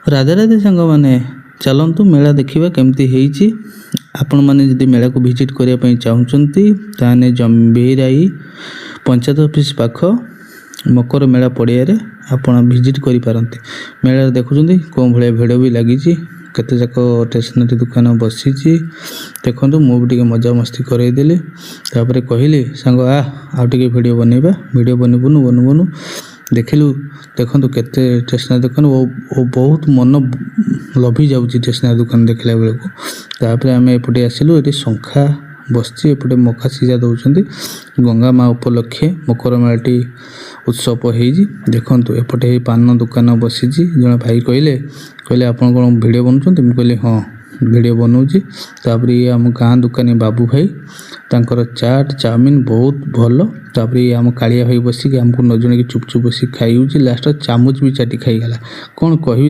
राधे राधे सांग मैंने चलतु मेला देखा केमती होईची। आपण मैंने जदि मेला को विजिट करने चाहते ताने जंबीराई पंचायत ऑफिस पाख मकर मेला पड़िया आपण विजिट करें। मेला देखुं कौन भाया भिड़ भी लगी केते जाक स्टेशनरी दुकान बसी देखो मुझे मजा मस्ती करदेली। कहली सांग आ वीडियो बनइबा वीडियो बनबुनु बनबुनु देखिलु देखो केते स्टेशनरी दुकान वो बहुत मन लभी जाऊँ स्टेशनरी दुकान देखला बेलू। आम एपटे आसिलु ये शंखा बसची एपटे मका सीजा दौरान गंगा माँ उपलक्षे मकर मेलाटी उत्सव हो देखु। एपटे पान दुकान बसी जड़े भाई कहले कहले आप कौन वीडियो बनाऊँ मुझे कहली हाँ वीडियो बनाऊँगी। ये आम गाँ दुकानी बाबू भाई तांकर चाट चाउमिन बहुत भल। ये आम कालिया भाई बसिक आमको न जन चुप चुप बस खाई लास्ट चामुच भी चाटी खाईगला कौन कह।